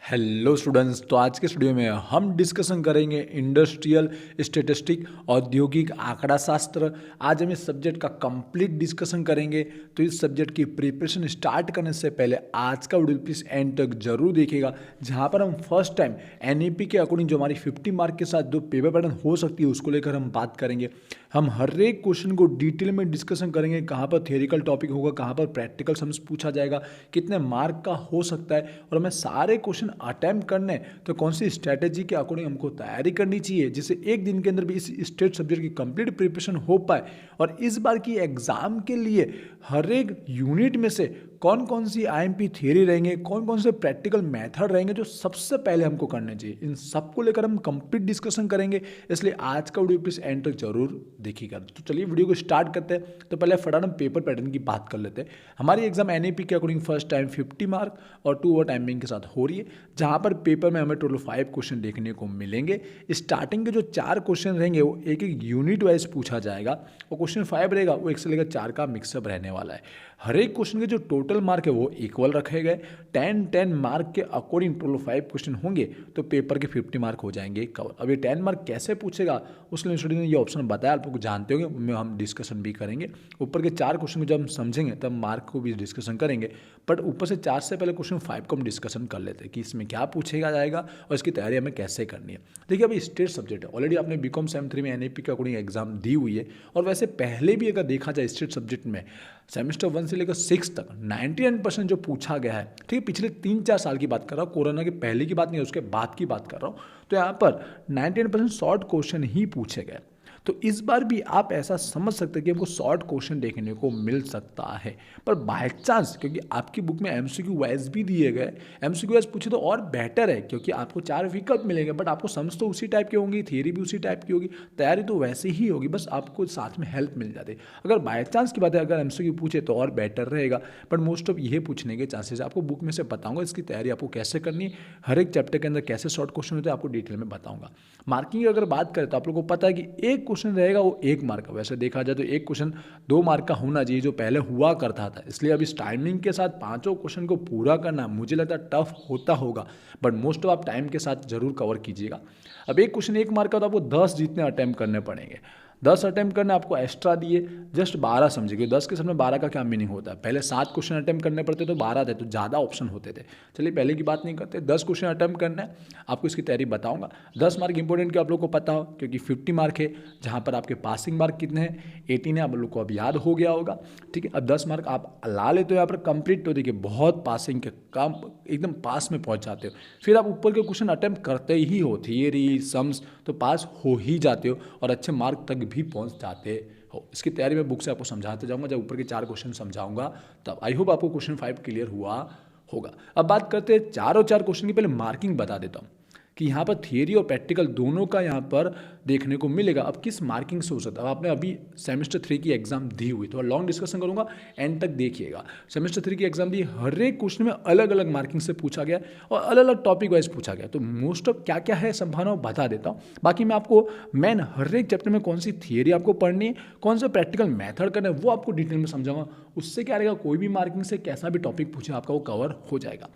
Hello students, तो आज के स्टूडियो में हम डिस्कशन करेंगे इंडस्ट्रियल स्टैटिस्टिक, औद्योगिक आंकड़ा शास्त्र। आज हम इस सब्जेक्ट का कंप्लीट डिस्कशन करेंगे। तो इस सब्जेक्ट की प्रिपरेशन स्टार्ट करने से पहले आज का वीडियो प्लीज एंड तक जरूर देखिएगा, जहां पर हम फर्स्ट टाइम एनईपी के अकॉर्डिंग जो हमारी 50 मार्क के साथ जो पेपर पैटर्न हो सकती है उसको लेकर हम बात करेंगे। हम हर एक क्वेश्चन को डिटेल में डिस्कशन करेंगे, कहाँ पर थियोरिकल टॉपिक होगा, कहाँ पर प्रैक्टिकल सम्स पूछा जाएगा, कितने मार्क का हो सकता है, और हमें सारे क्वेश्चन अटेम्प्ट करने तो कौन सी स्ट्रैटेजी के अकॉर्डिंग हमको तैयारी करनी चाहिए, जिससे एक दिन के अंदर भी इस स्टेट सब्जेक्ट की कंप्लीट प्रिपरेशन हो पाए। और इस बार की एग्जाम के लिए हर एक यूनिट में से कौन कौन सी आईएमपी थियरी रहेंगे, कौन कौन से प्रैक्टिकल मेथड रहेंगे जो सबसे पहले हमको करने चाहिए, इन सबको लेकर हम कंप्लीट डिस्कशन करेंगे। इसलिए आज का वीडियो प्लीज एंड तक जरूर देखिएगा। तो चलिए वीडियो को स्टार्ट करते हैं। तो पहले फटाफट हम पेपर पैटर्न की बात कर लेते हैं। हमारी एग्जाम एनईपी के अकॉर्डिंग फर्स्ट टाइम 50 मार्क और 2 और टाइमिंग के साथ हो रही है, जहां पर पेपर में हमें टोटल 5 क्वेश्चन देखने को मिलेंगे। स्टार्टिंग के जो 4 क्वेश्चन रहेंगे वो एक एक यूनिट वाइज पूछा जाएगा, और क्वेश्चन 5 रहेगा वो 1 से लेकर 4 का मिक्सअप रहने वाला है। हर एक क्वेश्चन के जो टोटल मार्क है वो इक्वल रखे गए। 10-10 मार्क के अकॉर्डिंग टोटल 5 क्वेश्चन होंगे तो पेपर के 50 मार्क हो जाएंगे कवर। अब ये 10 मार्क कैसे पूछेगा उसके लिए स्टूडेंट ने ये ऑप्शन बताया, आप लोग जानते होंगे, उनमें हम डिस्कशन भी करेंगे। ऊपर के 4 क्वेश्चन को जब हम समझेंगे तब मार्क को भी डिस्कशन करेंगे, बट ऊपर से 4 से पहले क्वेश्चन 5 को हम डिस्कशन कर लेते हैं कि इसमें क्या पूछेगा जाएगा और इसकी तैयारी हमें कैसे करनी है। देखिए अभी स्टेट सब्जेक्ट है, ऑलरेडी आपने बीकॉम सेम 3 में एनईपी के अकॉर्डिंग एग्जाम दी हुई है, और वैसे पहले भी अगर देखा जाए स्टेट सब्जेक्ट में सेमेस्टर 1 से लेकर 6 तक 99% जो पूछा गया है, ठीक है, पिछले 3-4 साल की बात कर रहा हूँ, कोरोना के पहले की बात नहीं है, उसके बाद की बात कर रहा हूँ। तो यहाँ पर 99% शॉर्ट क्वेश्चन ही पूछे गए। तो इस बार भी आप ऐसा समझ सकते हैं कि हमको शॉर्ट क्वेश्चन देखने को मिल सकता है, पर बाय चांस क्योंकि आपकी बुक में एमसीक्यू वाइज भी दिए गए, एमसीक्यू वाइज पूछे तो और बेटर है, क्योंकि आपको 4 विकल्प मिलेंगे, बट आपको समझ तो उसी टाइप की होंगी, थियरी भी उसी टाइप की होगी, तैयारी तो वैसे ही होगी, बस आपको साथ में हेल्प मिल जाती है। अगर बाय चांस की बात है, अगर एमसीक्यू पूछे तो और बेटर रहेगा, बट मोस्ट ऑफ ये पूछने के चांसेस आपको बुक में से बताऊंगा। इसकी तैयारी आपको कैसे करनी है, हर एक चैप्टर के अंदर कैसे शॉर्ट क्वेश्चन होते हैं आपको डिटेल में बताऊंगा। मार्किंग की अगर बात करें तो आप लोगों को पता है कि एक क्वेश्चन रहेगा वो 1 मार्क का। वैसे देखा जाए तो एक क्वेश्चन 2 मार्क का होना चाहिए जो पहले हुआ करता था, इसलिए अब इस टाइमिंग के साथ 5 क्वेश्चन को पूरा करना मुझे लगता है टफ होता होगा, बट मोस्ट ऑफ आप टाइम के साथ जरूर कवर कीजिएगा। अब एक क्वेश्चन 1 मार्क का तो आपको 10 जितने अटैम्प्ट करने पड़ेंगे। 10 अटैम्प्ट करने आपको एक्स्ट्रा दिए, जस्ट 12 समझिए। 10 के सामने 12 का क्या मीनिंग होता है, पहले 7 क्वेश्चन अटैम्प्ट करने पड़ते तो 12 थे, तो ज़्यादा ऑप्शन होते थे। चलिए पहले की बात नहीं करते, 10 क्वेश्चन अटैम्प्ट करना है, आपको इसकी तैयारी बताऊंगा। 10 मार्क इंपॉर्टेंट कि आप लोग को पता हो, क्योंकि 50 मार्क है, जहाँ पर आपके पासिंग मार्क कितने हैं, 18 है, आप लोग को अब याद हो गया होगा, ठीक है। अब 10 मार्क आप ला लेते हो यहाँ पर कंप्लीट, तो देखिए बहुत पासिंग के काम एकदम पास में पहुँच जाते हो। फिर आप ऊपर के क्वेश्चन अटैम्प्ट करते ही हो, थियरी सम्स, तो पास हो ही जाते हो और अच्छे मार्क तक भी पहुँच जाते हो। इसकी तैयारी में बुक से आपको समझाते जाऊंगा, जब ऊपर के 4 क्वेश्चन समझाऊंगा तब आई होप आपको क्वेश्चन 5 क्लियर हुआ होगा। अब बात करते हैं 4 और 4 क्वेश्चन की, पहले मार्किंग बता देता हूँ कि यहाँ पर थियरी और प्रैक्टिकल दोनों का यहाँ पर देखने को मिलेगा। अब किस मार्किंग से हो सकता है, अब आपने अभी सेमेस्टर 3 की एग्जाम दी हुई, तो लॉन्ग डिस्कशन करूँगा, एंड तक देखिएगा। सेमेस्टर 3 की एग्जाम दी, हर एक क्वेश्चन में अलग अलग मार्किंग से पूछा गया और अलग अलग टॉपिक वाइज पूछा गया, तो मोस्ट ऑफ क्या क्या है संभावना बता देता हूँ। बाकी मैं आपको मेन हर एक चैप्टर में कौन सी थियरी आपको पढ़नी है, कौन सा प्रैक्टिकल मैथड करना है, वो आपको डिटेल में समझाऊंगा। उससे क्या रहेगा, कोई भी मार्किंग से कैसा भी टॉपिक पूछे आपका वो कवर हो जाएगा।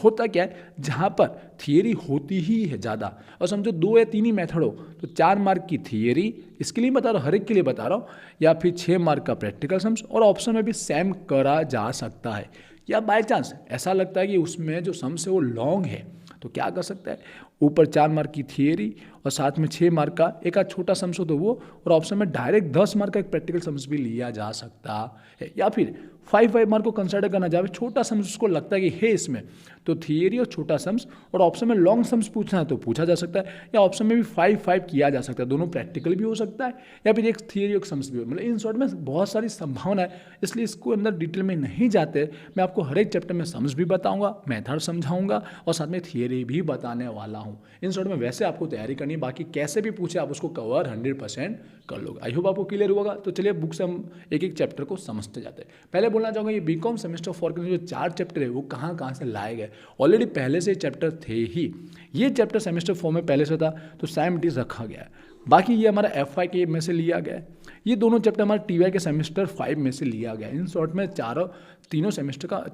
होता क्या है, जहाँ पर थियरी होती ही है ज़्यादा, और समझो 2 या 3 ही मेथड हो, तो 4 मार्क की थियरी, इसके लिए बता रहा हूँ, हर एक के लिए बता रहा हूँ, या फिर 6 मार्क का प्रैक्टिकल सम्स, और ऑप्शन में भी सेम करा जा सकता है। या बाय चांस ऐसा लगता है कि उसमें जो सम्स है वो लॉन्ग है, तो क्या कर सकता है, ऊपर 4 मार्क की थियरी और साथ में 6 मार्क का एक आध छोटा सम्स हो तो वो, और ऑप्शन में डायरेक्ट 10 मार्क का एक प्रैक्टिकल सम्स भी लिया जा सकता है। या फिर 5 मार्क को कंसिडर करना जाए, छोटा सम्स उसको लगता है कि है इसमें, तो थियरी और छोटा सम्स, और ऑप्शन में लॉन्ग सम्स पूछना है तो पूछा जा सकता है, या ऑप्शन में भी 5-5 किया जा सकता है, दोनों प्रैक्टिकल भी हो सकता है, या फिर एक थियरी और सम्स भी हो। मतलब इन शॉर्ट में बहुत सारी संभावना है, इसलिए इसको अंदर डिटेल में नहीं जाते, मैं आपको हर एक चैप्टर में सम्स भी बताऊंगा, मेथड समझाऊंगा, और साथ में थियरी भी बताने वाला हूँ। इन शॉर्ट में वैसे आपको तैयारी करनी है, बाकी कैसे भी पूछे आप उसको कवर 100% कर लोगे। आई होप आपको क्लियर होगा। तो चलिए बुक से हम एक एक चैप्टर को समझते जाते हैं। पहले बोलना चाहूँगा ये बीकॉम सेमेस्टर 4 के जो 4 चैप्टर है वो कहाँ कहाँ से लाए गए, ऑलरेडी पहले से चैप्टर थे ही, ये चैप्टर सेमेस्टर 4 में पहले से था, तो सेम इट इज रखा गया है। बाकी ये हमारा FY के में से लिया गया है। ये दोनों चैप्टर हमारे TY के सेमेस्टर 5 में से लिया गया है। इन शॉर्ट में तीनों सेमेस्टर का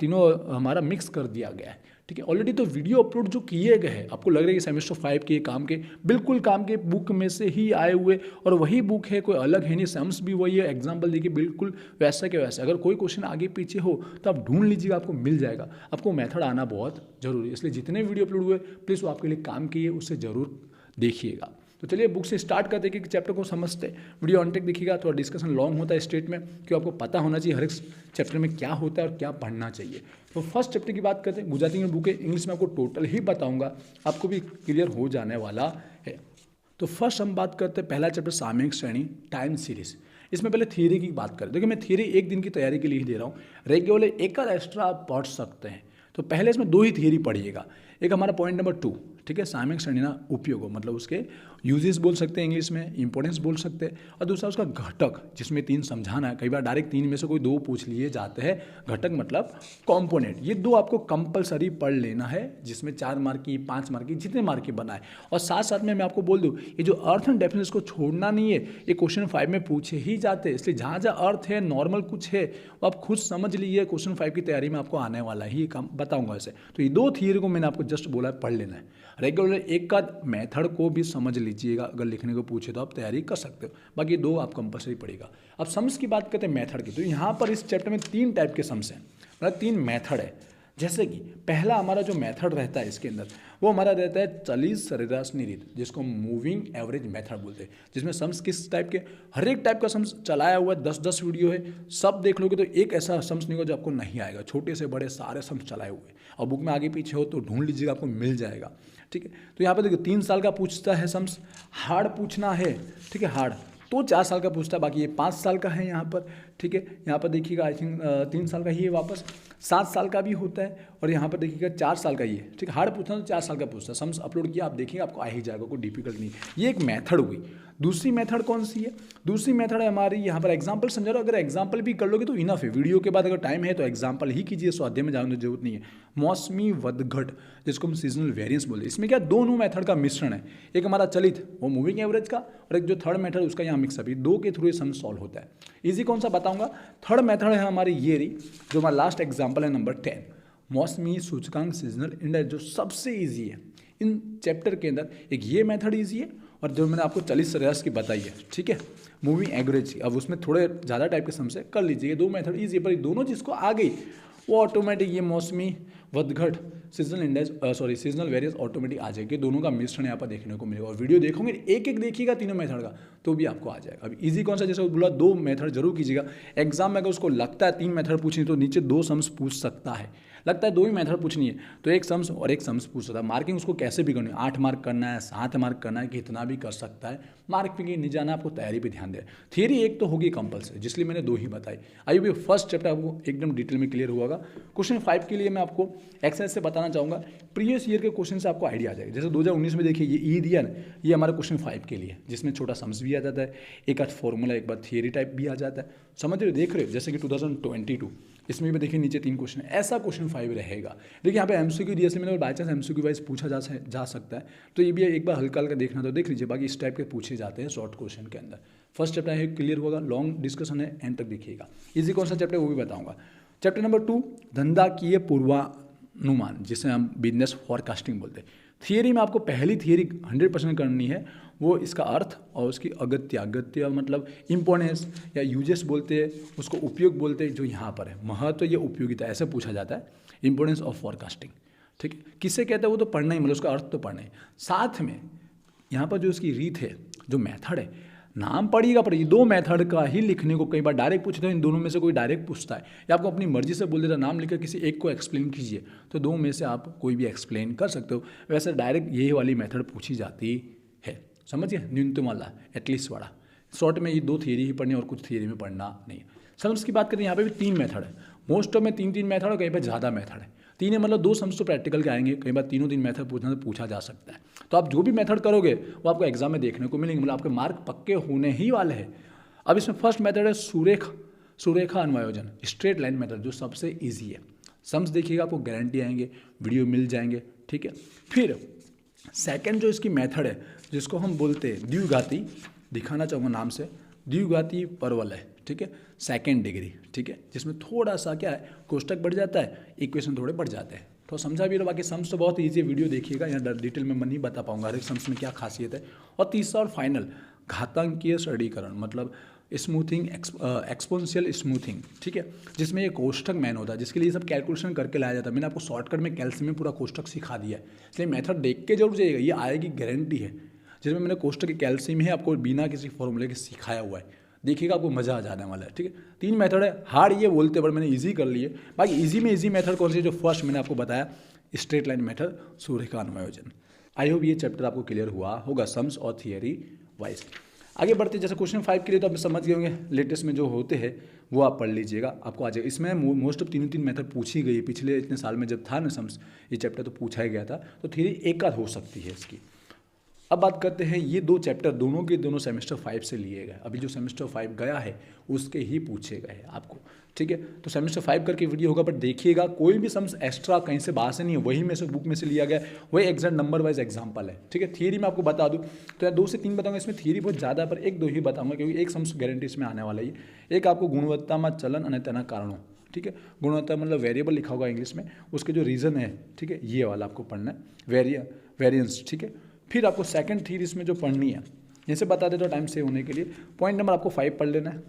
हमारा मिक्स कर दिया गया है। ठीक है, ऑलरेडी तो वीडियो अपलोड जो किए गए हैं, आपको लग रहा है कि सेमेस्टर 5 के काम के बिल्कुल काम के बुक में से ही आए हुए और वही बुक है, कोई अलग है नहीं, सम्स भी वही है, एग्जाम्पल देखिए बिल्कुल वैसा के वैसा। अगर कोई क्वेश्चन आगे पीछे हो तो आप ढूंढ लीजिएगा, आपको मिल जाएगा। आपको मेथड आना बहुत जरूरी है, इसलिए जितने वीडियो अपलोड हुए प्लीज़ वो आपके लिए काम किए, उससे ज़रूर देखिएगा। तो चलिए बुक से स्टार्ट करते हैं कि चैप्टर को समझते हैं। वीडियो ऑन टेक देखिएगा, थोड़ा डिस्कशन लॉन्ग होता है स्टेट में, क्यों आपको पता होना चाहिए हर एक चैप्टर में क्या होता है और क्या पढ़ना चाहिए। तो फर्स्ट चैप्टर की बात करते हैं। गुजराती में बुक है, इंग्लिश में आपको टोटल ही बताऊंगा, आपको भी क्लियर हो जाने वाला है। तो फर्स्ट हम बात करते हैं पहला चैप्टर सामयिक श्रेणी टाइम सीरीज। इसमें पहले थियरी की बात करें। देखिए मैं थियरी एक दिन की तैयारी के लिए ही दे रहा हूँ, रेगुलर एक आध एक्स्ट्रा आप पढ़ सकते हैं। तो पहले इसमें 2 ही थियरी पढ़िएगा। एक हमारा पॉइंट नंबर 2, ठीक है, सामयिक श्रेणी ना उपयोग, मतलब उसके यूजेस बोल सकते हैं इंग्लिश में, इंपॉर्टेंस बोल सकते हैं, और दूसरा उसका घटक जिसमें 3 समझाना है। कई बार डायरेक्ट 3 में से कोई 2 पूछ लिए जाते हैं। घटक मतलब कंपोनेंट, ये 2 आपको कंपलसरी पढ़ लेना है, जिसमें 4 मार्क की 5 मार्क की जितने मार्क की बनाए। और साथ साथ में मैं आपको बोल दूँ, ये जो अर्थ एंड डेफिनेशन को छोड़ना नहीं है, ये क्वेश्चन 5 में पूछे ही जाते हैं। इसलिए जहाँ जहाँ अर्थ है, नॉर्मल कुछ है, वो आप खुद समझ लीजिए। क्वेश्चन 5 की तैयारी में आपको आने वाला ही काम बताऊंगा ऐसे। तो ये 2 थियरी को मैंने आपको जस्ट बोला है पढ़ लेना है। रेगुलर एक का मेथड को भी समझ लीजिएगा, अगर लिखने को पूछे तो आप तैयारी कर सकते हो। बाकी 2 आप कंपलसरी पड़ेगा। अब सम्स की बात करते हैं मेथड की। तो यहाँ पर इस चैप्टर में 3 टाइप के सम्स हैं, मतलब 3 मेथड है। जैसे कि पहला हमारा जो मेथड रहता है इसके अंदर, वो हमारा रहता है चलित सरेराश निरीत, जिसको मूविंग एवरेज मेथड बोलते हैं। जिसमें सम्स किस टाइप के, हर एक टाइप का सम्स चलाया हुआ है, 10-10 वीडियो है, सब देख लोगे तो एक ऐसा सम्स नहीं होगा जो आपको नहीं आएगा। छोटे से बड़े सारे सम्स चलाए हुए, और बुक में आगे पीछे हो तो ढूंढ लीजिएगा, आपको मिल जाएगा। ठीक है, तो यहाँ पर देखिए 3 साल का पूछता है सम्स, हार्ड पूछना है, ठीक है, हार्ड तो 4 साल का पूछता है, बाकी ये 5 साल का है यहाँ पर। ठीक है, यहाँ पर देखिएगा आई थिंक 3 साल का ही है, वापस 7 साल का भी होता है, और यहाँ पर देखिएगा 4 साल का ही है। ठीक है, हार्ड पूछना तो 4 साल का पूछता है। सम्स अपलोड किया, आप देखिएगा आपको आ ही जाएगा, कोई डिफिकल्ट नहीं। ये एक मेथड हुई। दूसरी मेथड कौन सी है? दूसरी मेथड है हमारी, यहाँ पर एग्जाम्पल समझा रहे हो, अगर एग्जाम्पल भी कर लोगे तो इनफ है। वीडियो के बाद अगर टाइम है तो एग्जाम्पल ही कीजिए, स्वाध्याय में जाने की जरूरत नहीं है। मौसमी वदघट, जिसको हम सीजनल वेरिएंस बोलते हैं, इसमें क्या 2 मेथड का मिश्रण है। एक हमारा चलित, वो मूविंग एवरेज का, और एक जो थर्ड मेथड उसका यहाँ मिक्सअप, 2 के थ्रू सम सॉल्व होता है। इजी कौन सा बताऊंगा? थर्ड मेथड है हमारी ये रही, जो हमारा लास्ट एग्जाम्पल है नंबर 10, मौसमी सूचकांक सीजनल इंडेक्स, जो सबसे ईजी है इन चैप्टर के अंदर। एक ये मेथड ईजी है, और जो मैंने आपको 40 सरेराश की बताई है, ठीक है, मूविंग एवरेज की। अब उसमें थोड़े ज़्यादा टाइप के समझे कर लीजिए। 2 मेथड ईजी है, पर दोनों जिसको आ गई वो ऑटोमेटिक ये मौसमी वदघट seasonal index seasonal variance automatic आ जाएगी। दोनों का मिश्रण यहाँ पर देखने को मिलेगा, और वीडियो देखोगे एक एक देखिएगा तीनों मेथड का, तो भी आपको आ जाएगा। अब इजी कौन सा, जैसे बोला 2 मेथड जरूर कीजिएगा। एग्जाम में अगर उसको लगता है 3 मेथड पूछनी तो नीचे 2 सम्स पूछ सकता है, लगता है 2 ही मेथड पूछनी है तो एक सम्स और एक सम्स पूछ सकता है। मार्किंग उसको कैसे भी करनी है, 8 मार्क करना है, 7 मार्क करना है, कितना भी कर सकता है। मार्क पे नहीं जाना, आपको तैयारी पे ध्यान दे। थियरी एक तो होगी कंपल्सरी, जिसलिए मैंने 2 ही बताई। आई भी फर्स्ट चैप्टर आपको एकदम डिटेल में क्लियर हुआ। क्वेश्चन 5 के लिए मैं आपको एक्सरसाइज से बताना चाहूँगा, प्रीवियस ईयर के क्वेश्चन से आपको आइडिया आ जाएगा। जैसे 2019 में देखिए ये ई दिया ना, ये हमारा क्वेश्चन 5 के लिए, जिसमें छोटा सम्स भी आ जाता है, एक आध फॉर्मूला, एक बार थियरी टाइप भी आ जाता है। समझ रहे हो, देख रहे हो। जैसे कि 2022 इसमें भी देखिए नीचे 3 क्वेश्चन है, ऐसा क्वेश्चन 5 रहेगा। देखिए यहाँ पे एमसीक्यू दिया, मैंने बाई चांस एमसीक्यू वाइज पूछा जा सकता है, तो ये भी एक बार हल्का हल्का देखना तो देख लीजिए। बाकी इस टाइप के पूछे जाते हैं शॉर्ट क्वेश्चन के अंदर। फर्स्ट चैप्टर है क्लियर होगा, लॉन्ग डिस्कशन है, एंड तक देखिएगा। इजी कौन सा चैप्टर वो भी बताऊंगा। चैप्टर नंबर 2 धंधाकीय पूर्वानुमान, जिसे हम बिजनेस फॉरकास्टिंग बोलते हैं। थियरी में आपको पहली थियरी 100% करनी है, वो इसका अर्थ और उसकी अगत्य मतलब इंपॉर्टेंस या यूजेस बोलते हैं, उसको उपयोग बोलते हैं। जो यहाँ पर है महत्व या उपयोगिता, ऐसे पूछा जाता है। इंपॉर्टेंस ऑफ फॉरकास्टिंग, ठीक है, किसे कहते हैं वो तो पढ़ना ही, मतलब उसका अर्थ तो पढ़ना ही। साथ में यहाँ पर जो उसकी रीत है, जो मेथड है, नाम पढ़िएगा, पर ये 2 मेथड का ही लिखने को कई बार डायरेक्ट पूछते हैं। इन दोनों में से कोई डायरेक्ट पूछता है, या आपको अपनी मर्जी से बोल देता नाम लिखकर किसी एक को एक्सप्लेन कीजिए, तो 2 में से आप कोई भी एक्सप्लेन कर सकते हो। वैसे डायरेक्ट यही वाली मेथड पूछी जाती है, समझिए, न्यूनतम वाला, एटलीस्ट वाला। शॉर्ट में ये 2 थियरी ही पढ़नी है, और कुछ थियरी में पढ़ना नहीं। सम्स की बात करें, यहाँ पे भी 3 मेथड है। मोस्ट ऑफ में 3 मेथड है, कहीं पर ज़्यादा मेथड है। 3 है मतलब 2 सम्स तो प्रैक्टिकल के आएंगे, कई बार 3 मेथड पूछना तो पूछा जा सकता है। तो आप जो भी मेथड करोगे वो आपको एग्जाम में देखने को मिलेंगे, मतलब आपके मार्क पक्के होने ही वाले हैं। अब इसमें फर्स्ट मेथड है सुरेखा अन्वयोजन, स्ट्रेट लाइन मेथड, जो सबसे ईजी है। सम्स देखिएगा, आपको गारंटी आएंगे, वीडियो मिल जाएंगे, ठीक है। फिर सेकंड जो इसकी मेथड है जिसको हम बोलते हैं द्विघाती, दिखाना चाहूँगा नाम से, द्विघाती परवल है, ठीक है, सेकंड डिग्री, ठीक है, जिसमें थोड़ा सा क्या है कोष्टक बढ़ जाता है, इक्वेशन थोड़े बढ़ जाते हैं। तो समझा भी रहो, बाकी सम्स तो बहुत ईजी है, वीडियो देखिएगा, यहाँ डिटेल में मैं नहीं बता पाऊंगा हर एक सम्स में क्या खासियत है। और तीसरा और फाइनल घातांकीय सरलीकरण, मतलब स्मूथिंग, एक्सपोनेंशियल स्मूथिंग, ठीक है, जिसमें ये कोष्टक मैन होता है, जिसके लिए सब कैलकुलेशन करके लाया जाता है। मैंने आपको शॉर्टकट में कैल्शियम में पूरा कोष्टक सिखा दिया है, इसलिए मेथड देख के जरूर जाइएगा, ये आएगी गारंटी है। जिसमें मैंने कोष्टक कैल्शियम है आपको बिना किसी फॉर्मूले के सिखाया हुआ है, देखिएगा आपको मज़ा आ जाने वाला है, ठीक है। 3 मेथड है, हार्ड ये बोलते पर मैंने इजी कर लिए। बाकी इजी में इजी मेथड कौन सी है, जो फर्स्ट मैंने आपको बताया स्ट्रेट लाइन मेथड, सूर्य का अनुयोजन। आई होप ये चैप्टर आपको क्लियर हुआ होगा सम्स और थियरी वाइज। आगे बढ़ते जैसे क्वेश्चन 5 के लिए तो आप समझ गए होंगे, लेटेस्ट में जो होते हैं वो आप पढ़ लीजिएगा, आपको आ जाएगा। इसमें मोस्ट ऑफ तीन मेथड पूछी गई है, पिछले इतने साल में जब था ना सम्स ये चैप्टर तो पूछा ही गया था, तो थियरी एक आध हो सकती है इसकी। अब बात करते हैं, ये 2 चैप्टर दोनों के दोनों सेमेस्टर 5 से लिए गए, अभी जो सेमेस्टर 5 गया है उसके ही पूछे गए आपको, ठीक है। तो सेमेस्टर 5 करके वीडियो होगा, बट देखिएगा कोई भी सम्स एक्स्ट्रा कहीं से बाहर से नहीं है, वही में से बुक में से लिया गया, वही एग्जैक्ट नंबर वाइज एग्जाम्पल है, ठीक है। थियरी में आपको बता दूँ तो यार 2 से 3 बताऊंगा, इसमें थियरी बहुत ज़्यादा, पर 1-2 ही बताऊंगा क्योंकि एक सम्स गारंटी इसमें आने वाला है। एक आपको गुणवत्ता में चलन અને તેના कारणों, ठीक है, गुणवत्ता मतलब वेरिएबल लिखा होगा इंग्लिश में, उसके जो रीज़न है, ठीक है, ये वाला आपको पढ़ना है, वेरिएंस, ठीक है। फिर आपको सेकंड थ्योरी इसमें जो पढ़नी है, जैसे बता देता हूँ टाइम सेव होने के लिए, पॉइंट नंबर आपको 5 पढ़ लेना है,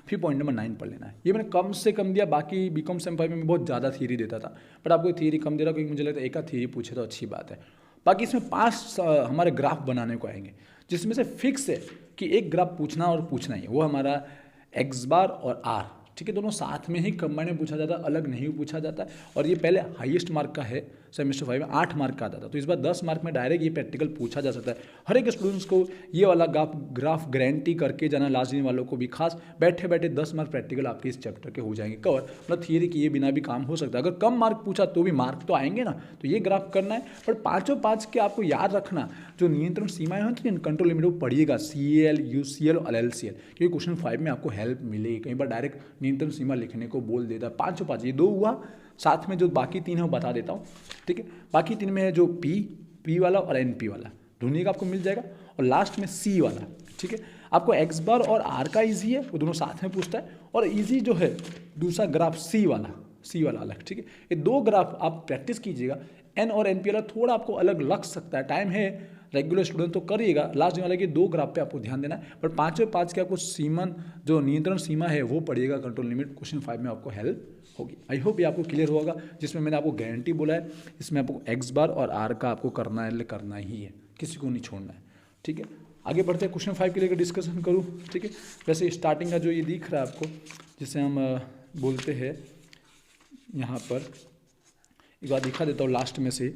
फिर पॉइंट नंबर 9 पढ़ लेना है। ये मैंने कम से कम दिया, बाकी बीकॉम सेम 5 में बहुत ज़्यादा थ्योरी देता था, बट आपको थ्योरी कम दे रहा क्योंकि मुझे लगता है एक आध थ्योरी पूछे तो अच्छी बात है। बाकी इसमें 5 हमारे ग्राफ बनाने को आएंगे, जिसमें से फिक्स है कि एक ग्राफ पूछना और पूछना ही है, वो हमारा एक्स बार और आर, ठीक है, दोनों साथ में ही कंबाइन में पूछा जाता है, अलग नहीं पूछा जाता है। और ये पहले हाईएस्ट मार्क का है, सेमेस्टर 5 में 8 मार्क का आता था, तो इस बार 10 मार्क में डायरेक्ट ये प्रैक्टिकल पूछा जा सकता है। हर एक स्टूडेंट्स को ये वाला ग्राफ गारंटी करके जाना, लास्ट दिन वालों को भी खास, बैठे बैठे 10 मार्क प्रैक्टिकल आपके इस चैप्टर के हो जाएंगे कवर, मतलब थियरी किए बिना भी काम हो सकता है। अगर कम मार्क पूछा तो भी मार्क तो आएंगे ना, तो ये ग्राफ करना है। पर 5 के आपको याद रखना, जो नियंत्रण सीमाएं होती हैं, कंट्रोल लिमिट, वो पढ़िएगा, CL, UCL और LLCL, क्योंकि क्वेश्चन 5 में आपको हेल्प मिलेगी। कई बार डायरेक्ट नियंत्रण सीमा लिखने को बोल देता है। 5 ये 2 हुआ, साथ में जो बाकी 3 है वो बता देता हूँ, ठीक है। बाकी 3 में है जो P वाला और NP वाला, ढूंढिएगा आपको मिल जाएगा। और लास्ट में C वाला, ठीक है, आपको एक्स बार और आर का ईजी है, वो दोनों साथ में पूछता है। और ईजी जो है दूसरा ग्राफ C वाला अलग, ठीक है। ये 2 ग्राफ आप प्रैक्टिस कीजिएगा। N और NP वाला थोड़ा आपको अलग लग सकता है, टाइम है, रेगुलर स्टूडेंट तो करिएगा। लास्ट दिन वाले के 2 ग्राफ पे आपको ध्यान देना है, पर 5 के आपको सीमन जो नियंत्रण सीमा है वो पढ़िएगा, कंट्रोल लिमिट क्वेश्चन 5 में आपको हेल्प होगी। आई होप ये आपको क्लियर होगा, जिसमें मैंने आपको गारंटी बोला है, इसमें आपको एक्स बार और आर का आपको करना ही है, किसी को नहीं छोड़ना है, ठीक है। आगे बढ़ते हैं, क्वेश्चन 5 के लेकर डिस्कशन करूँ, ठीक है। वैसे स्टार्टिंग का जो ये दिख रहा है आपको, जिसे हम बोलते हैं यहाँ पर, एक बार दिखा देता हूँ लास्ट में से,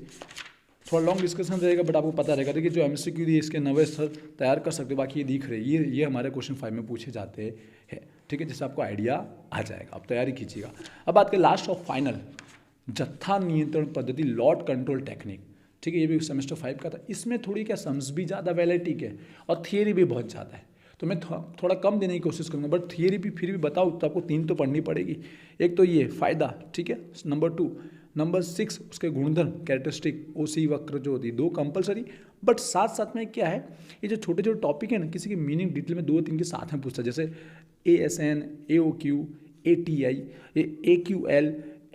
थोड़ा लॉन्ग डिस्कशन रहेगा बट आपको पता रहेगा। देखिए जो MCQ दिए इसके 90 स्तर तैयार कर सकते हो, बाकी ये दिख रही है, ये हमारे क्वेश्चन 5 में पूछे जाते हैं, ठीक है, जिससे आपको आइडिया आ जाएगा, आप तैयारी कीजिएगा। अब बात करें लास्ट और फाइनल, जत्था नियंत्रण पद्धति, लॉट कंट्रोल टेक्निक, ठीक है, ये भी सेमेस्टर 5 का था। इसमें थोड़ी क्या सम्स भी ज़्यादा वैलिडिटी है और थियरी भी बहुत ज़्यादा है, तो मैं थोड़ा कम देने की कोशिश करूँगा, बट थियरी भी फिर भी बताऊँ तो आपको 3 तो पढ़नी पड़ेगी। एक तो ये फ़ायदा, ठीक है, नंबर 2, नंबर 6 उसके गुणधर्म, कैरेक्टरिस्टिक, OC वक्र जो होती है, 2 कंपलसरी। बट साथ में क्या है, ये जो छोटे छोटे टॉपिक है ना, किसी की मीनिंग डिटेल में 2-3 के साथ में पूछता है, जैसे ASN, AOQ, ATI, AQL,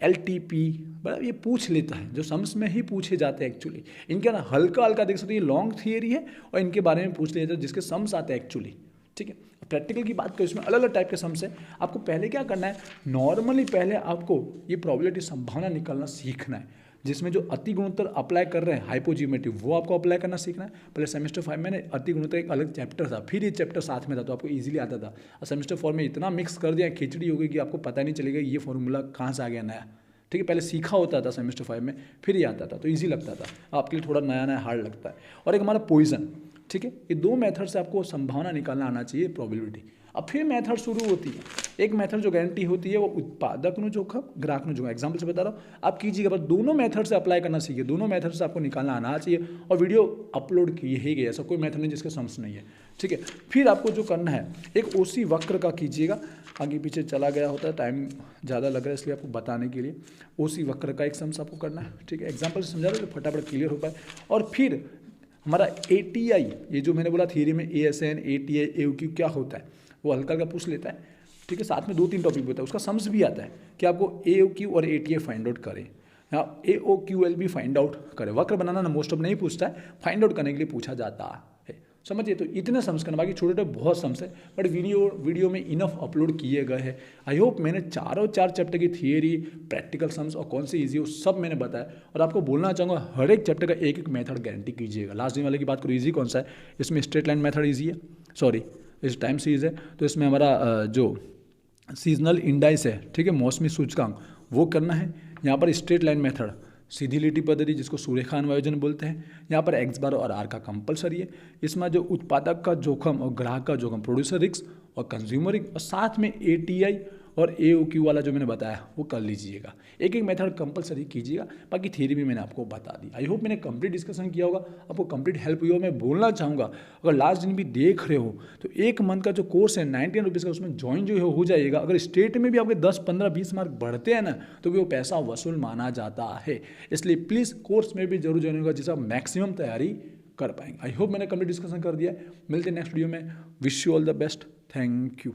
LTP, बड़ा ये पूछ लेता है, जो सम्स में ही पूछे जाते हैं एक्चुअली। इनका ना हल्का देख सकते हो, ये लॉन्ग थियरी है और इनके बारे में पूछ लिया जाता है जिसके सम्स आते हैं एक्चुअली, ठीक है। प्रैक्टिकल की बात करें, इसमें अलग अलग टाइप के सम्स है। आपको पहले क्या करना है, नॉर्मली पहले आपको ये प्रोबेबिलिटी संभावना निकालना सीखना है, जिसमें जो अति गुणोत्तर अप्लाई कर रहे हैं, हाइपोजियोमेट्री, वो आपको अप्लाई करना सीखना है। पहले सेमेस्टर 5 में अति गुणोत्तर एक अलग चैप्टर था, फिर ये चैप्टर साथ में था, तो आपको ईजिली आता था। और सेमेस्टर 4 में इतना मिक्स कर दिया, खिचड़ी हो गई कि आपको पता नहीं चलेगा ये फॉर्मूला कहाँ से आ गया नया, ठीक है। पहले सीखा होता था सेमेस्टर 5 में, फिर ये आता था, तो ईजी लगता था, आपके लिए थोड़ा नया हार्ड लगता है। और एक हमारा पॉइजन, ठीक है, ये 2 मेथड से आपको संभावना निकालना आना चाहिए, प्रोबेबिलिटी। अब फिर मेथड शुरू होती है। एक मेथड जो गारंटी होती है वो उत्पादकનું જોખમ ग्राहकનું જોખમ। एग्जाम्पल से बता रहा हूँ, आप कीजिएगा, बस दोनों मेथड से अप्लाई करना सीखिए, दोनों मेथड से आपको निकालना आना चाहिए और वीडियो अपलोड किए ही गए, ऐसा कोई मेथड नहीं जिसके सम्स नहीं है, ठीक है। फिर आपको जो करना है एक ओसी वक्र का कीजिएगा, आगे पीछे चला गया होता है, टाइम ज़्यादा लग रहा है इसलिए आपको बताने के लिए। ओसी वक्र का एक सम्स आपको करना है, ठीक है। एग्जाम्पल से समझा रहे हो तो फटाफट क्लियर हो पाए। और फिर हमारा ATI, ये जो मैंने बोला थियरी में ASN ATI AOQ क्या होता है वो हल्का हल्का पूछ लेता है, ठीक है। साथ में 2-3 टॉपिक होता है, उसका सम्स भी आता है कि आपको AOQ और ATI फाइंड आउट करें, या AOQL भी फाइंड आउट करें। वक्र बनाना ना मोस्ट ऑफ नहीं पूछता है, फाइंड आउट करने के लिए पूछा जाता है, समझिए। तो इतने सम्स करना, बाकी छोटे छोटे बहुत सम्स है, बट वीडियो में इनफ अपलोड किए गए हैं। आई होप मैंने चारों 4 चैप्टर की थियरी, प्रैक्टिकल सम्स और कौन से ईजी हो सब मैंने बताया। और आपको बोलना चाहूँगा हर एक चैप्टर का एक एक मेथड गारंटी कीजिएगा। लास्ट दिन वाले की बात करो, ईजी कौन सा है, इसमें स्ट्रेट लाइन मेथड ईजी है, सॉरी इस टाइम सीरीज है, तो इसमें हमारा जो सीजनल इंडाइस है, ठीक है, मौसमी सूचकांक, वो करना है। यहाँ पर स्ट्रेट लाइन मेथड, सीधी लिटी पद्धति जिसको सुरेखा अनुयोजन बोलते हैं, यहाँ पर X बार और R का कंपलसरी है। इसमें जो उत्पादक का जोखम और ग्राहक का जोखम, प्रोड्यूसर रिस्क और कंज्यूमर रिस्क, और साथ में ATI और AOQ वाला जो मैंने बताया वो कर लीजिएगा। एक एक मेथड कंपलसरी कीजिएगा, बाकी थियरी भी मैंने आपको बता दी। आई होप मैंने कंप्लीट डिस्कशन किया होगा, आपको कंप्लीट हेल्प हुई हो। मैं बोलना चाहूँगा अगर लास्ट दिन भी देख रहे हो तो 1 मंथ का जो कोर्स है 99 रुपीज़ का, उसमें ज्वाइन जो हो जाइएगा। अगर स्टेट में भी आपके 10, 15, 20 मार्क बढ़ते हैं ना तो भी वो पैसा वसूल माना जाता है। इसलिए प्लीज़ कोर्स में भी जरूर ज्वाइन होगा जिससे आप मैक्सिमम तैयारी कर पाएंगे। आई होप मैंने कंप्लीट डिस्कशन कर दिया है। मिलते हैं नेक्स्ट वीडियो में। Wish you all the best. Thank you.